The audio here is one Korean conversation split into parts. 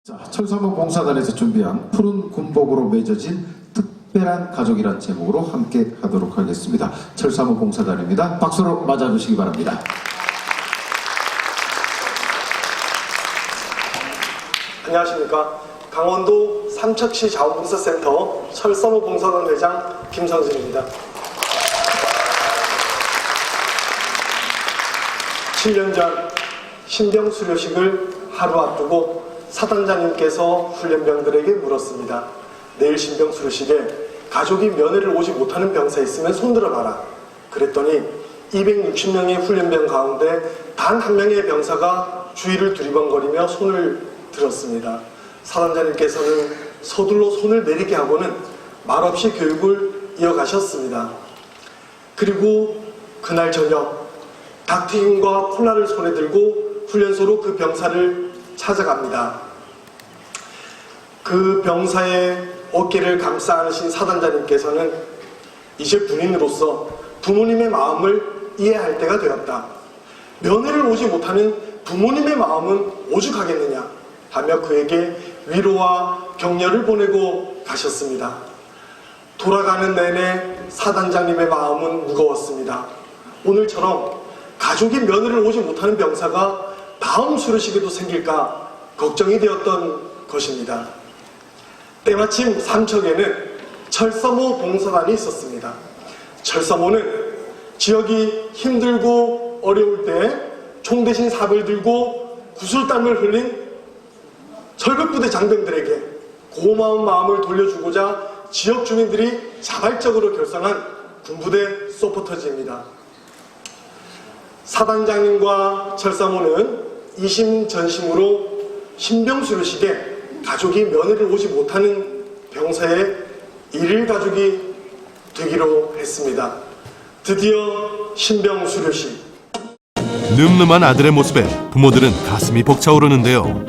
자, 철사모 봉사단에서 준비한 푸른 군복으로 맺어진 특별한 가족이란 제목으로 함께 하도록 하겠습니다. 철사모 봉사단입니다. 박수로 맞아주시기 바랍니다. 안녕하십니까. 강원도 삼척시 자원봉사센터 철사모 봉사단 회장 김성진입니다. 7년 전 신병 수료식을 하루 앞두고 사단장님께서 훈련병들에게 물었습니다. 내일 신병 수료식에 가족이 면회를 오지 못하는 병사 있으면 손들어봐라. 그랬더니 260명의 훈련병 가운데 단 한 명의 병사가 주위를 두리번거리며 손을 들었습니다. 사단장님께서는 서둘러 손을 내리게 하고는 말없이 교육을 이어가셨습니다. 그리고 그날 저녁 닭튀김과 콜라를 손에 들고 훈련소로 그 병사를 찾아갑니다. 그 병사의 어깨를 감싸 안으신 사단장님께서는 이제 군인으로서 부모님의 마음을 이해할 때가 되었다. 면회를 오지 못하는 부모님의 마음은 오죽하겠느냐 하며 그에게 위로와 격려를 보내고 가셨습니다. 돌아가는 내내 사단장님의 마음은 무거웠습니다. 오늘처럼 가족이 면회를 오지 못하는 병사가 다음 수료식에도 생길까 걱정이 되었던 것입니다. 때마침 삼척에는 철사모 봉사단이 있었습니다. 철사모는 지역이 힘들고 어려울 때 총 대신 삽을 들고 구슬땀을 흘린 철벽부대 장병들에게 고마운 마음을 돌려주고자 지역 주민들이 자발적으로 결성한 군부대 서포터즈입니다. 사단장님과 철사모는 이심전심으로 신병 수료식에 가족이 면회를 오지 못하는 병사의 일일 가족이 되기로 했습니다. 드디어 신병 수료식. 늠름한 아들의 모습에 부모들은 가슴이 벅차오르는데요.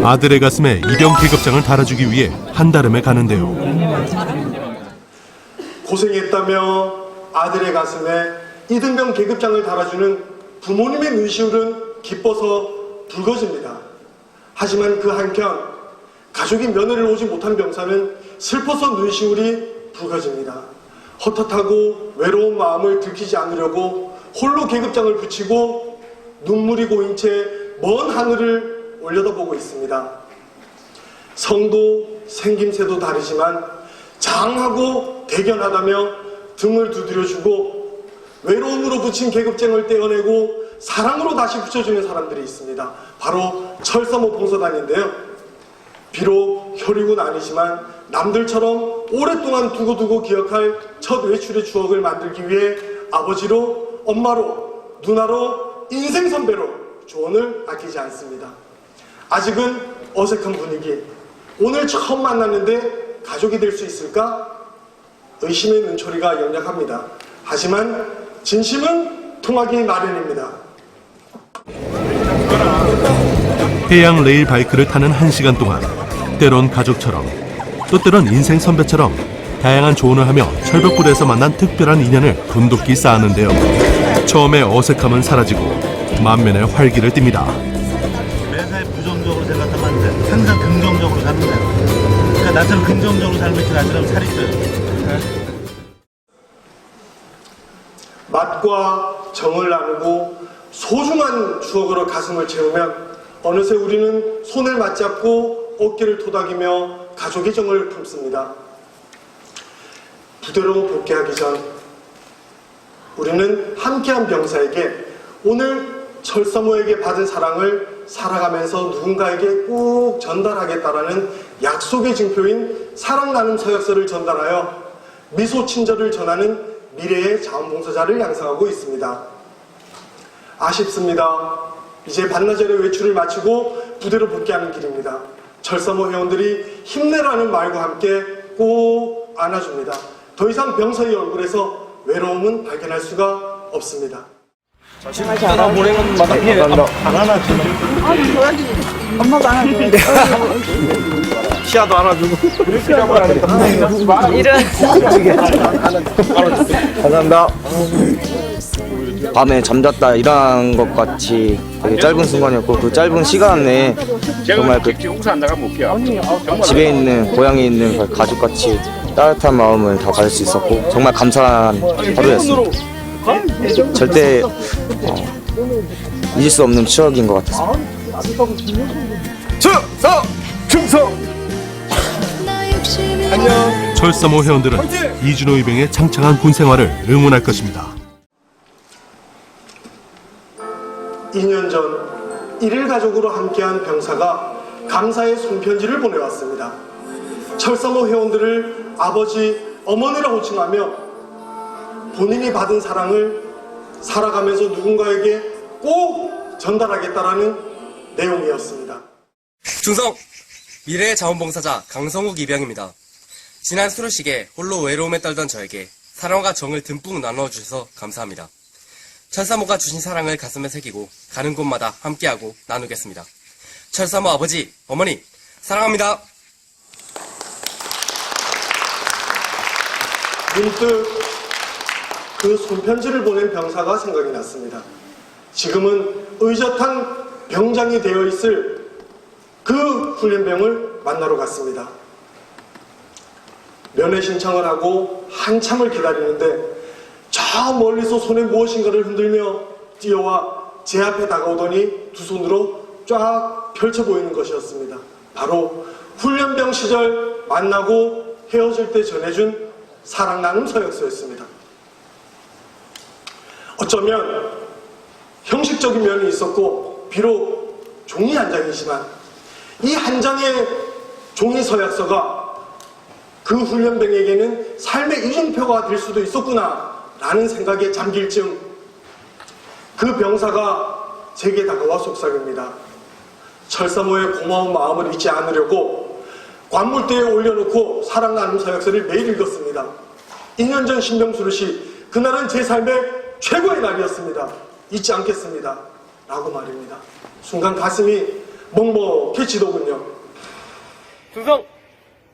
아들의 가슴에 이병 계급장을 달아주기 위해 한달음에 가는데요. 고생했다며 아들의 가슴에 이등병 계급장을 달아주는 부모님의 눈시울은 기뻐서 붉어집니다. 하지만 그 한편 가족이 면회를 오지 못한 병사는 슬퍼서 눈시울이 붉어집니다. 헛헛하고 외로운 마음을 들키지 않으려고 홀로 계급장을 붙이고 눈물이 고인 채 먼 하늘을 올려다보고 있습니다. 성도 생김새도 다르지만 장하고 대견하다며 등을 두드려주고 외로움으로 붙인 계급장을 떼어내고 사랑으로 다시 붙여주는 사람들이 있습니다. 바로 철사모 봉사단인데요. 비록 혈육은 아니지만 남들처럼 오랫동안 두고두고 기억할 첫 외출의 추억을 만들기 위해 아버지로, 엄마로, 누나로, 인생 선배로 조언을 아끼지 않습니다. 아직은 어색한 분위기. 오늘 처음 만났는데 가족이 될 수 있을까? 의심의 눈초리가 역력합니다. 하지만 진심은 통하기 마련입니다. 해양 레일 바이크를 타는 1시간 동안 때론 가족처럼 또 때론 인생 선배처럼 다양한 조언을 하며 철벽부대에서 만난 특별한 인연을 돈독히 쌓았는데요. 처음에 어색함은 사라지고 만면에 활기를 띱니다. 매사에 부정적으로 생각하면 안 돼. 항상 긍정적으로 살면 돼. 그러니까 나처럼 긍정적으로 살면 나처럼 살이 쪄요. 맛과 정을 나누고 소중한 추억으로 가슴을 채우면 어느새 우리는 손을 맞잡고 어깨를 토닥이며 가족의 정을 품습니다. 부대로 복귀하기 전 우리는 함께한 병사에게 오늘 철사모에게 받은 사랑을 살아가면서 누군가에게 꼭 전달하겠다라는 약속의 증표인 사랑 나눔 서약서를 전달하여 미소 친절을 전하는 미래의 자원봉사자를 양성하고 있습니다. 아쉽습니다. 이제 반나절의 외출을 마치고 부대로 복귀하는 길입니다. 철사모 회원들이 힘내라는 말과 함께 꼭 안아줍니다. 더 이상 병사의 얼굴에서 외로움은 발견할 수가 없습니다. 전화 보내면 마다 안 안아주는. 엄마도 안아주는데. 시아도 안아주고. 이런. 감사합니다. 밤에 잠잤다 일어난 것 같이 되게 짧은 순간이었고 그 짧은 시간 내에 정말 그 집에 있는 고향에 있는 그 가족같이 따뜻한 마음을 다 가질 수 있었고 정말 감사한 하루였습니다. 절대 잊을 수 없는 추억인 것 같았습니다. 철사모 회원들은 이준호 이병의 창창한 군 생활을 응원할 것입니다. 2년 전 일일 가족으로 함께한 병사가 감사의 손편지를 보내왔습니다. 철사모 회원들을 아버지, 어머니라고 칭하며 본인이 받은 사랑을 살아가면서 누군가에게 꼭 전달하겠다라는 내용이었습니다. 충성! 미래의 자원봉사자 강성욱 이병입니다. 지난 수료식에 홀로 외로움에 떨던 저에게 사랑과 정을 듬뿍 나눠주셔서 감사합니다. 철사모가 주신 사랑을 가슴에 새기고 가는 곳마다 함께하고 나누겠습니다. 철사모 아버지, 어머니 사랑합니다. 문득 그 손편지를 보낸 병사가 생각이 났습니다. 지금은 의젓한 병장이 되어 있을 그 훈련병을 만나러 갔습니다. 면회 신청을 하고 한참을 기다리는데 저 멀리서 손에 무엇인가를 흔들며 뛰어와 제 앞에 다가오더니 두 손으로 쫙 펼쳐 보이는 것이었습니다. 바로 훈련병 시절 만나고 헤어질 때 전해준 사랑 나눔 서약서였습니다. 어쩌면 형식적인 면이 있었고 비록 종이 한 장이지만 이 한 장의 종이 서약서가 그 훈련병에게는 삶의 이중표가 될 수도 있었구나 라는 생각에 잠길 즈음 그 병사가 제게 다가와 속삭입니다. 철사모의 고마운 마음을 잊지 않으려고 관물대에 올려놓고 사랑 나눔 서약서를 매일 읽었습니다. 2년 전 신병수료식 그날은 제 삶의 최고의 날이었습니다. 잊지 않겠습니다. 라고 말입니다. 순간 가슴이 먹먹해지더군요. 충성!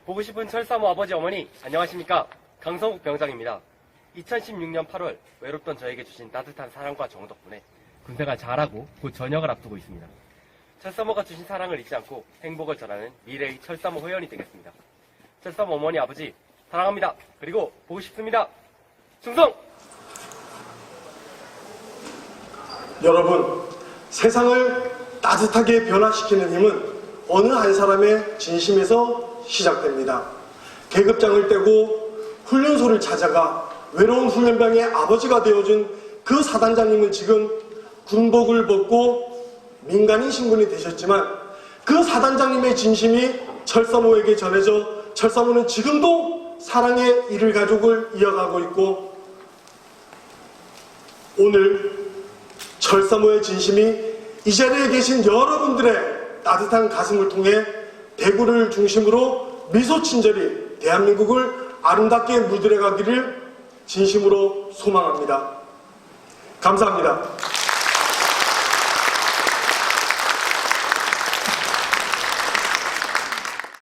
보고 싶은 철사모 아버지 어머니 안녕하십니까? 강성욱 병장입니다. 2016년 8월 외롭던 저에게 주신 따뜻한 사랑과 정 덕분에 군생활 잘하고 곧 전역을 앞두고 있습니다. 철사모가 주신 사랑을 잊지 않고 행복을 전하는 미래의 철사모 회원이 되겠습니다. 철사모 어머니 아버지 사랑합니다. 그리고 보고 싶습니다. 충성! 여러분, 세상을 따뜻하게 변화시키는 힘은 어느 한 사람의 진심에서 시작됩니다. 계급장을 떼고 훈련소를 찾아가 외로운 훈련병의 아버지가 되어준 그 사단장님은 지금 군복을 벗고 민간인 신분이 되셨지만 그 사단장님의 진심이 철사모에게 전해져 철사모는 지금도 사랑의 일일 가족을 이어가고 있고 오늘 철사모의 진심이 이 자리에 계신 여러분들의 따뜻한 가슴을 통해 대구를 중심으로 미소 친절히 대한민국을 아름답게 물들여가기를 진심으로 소망합니다. 감사합니다.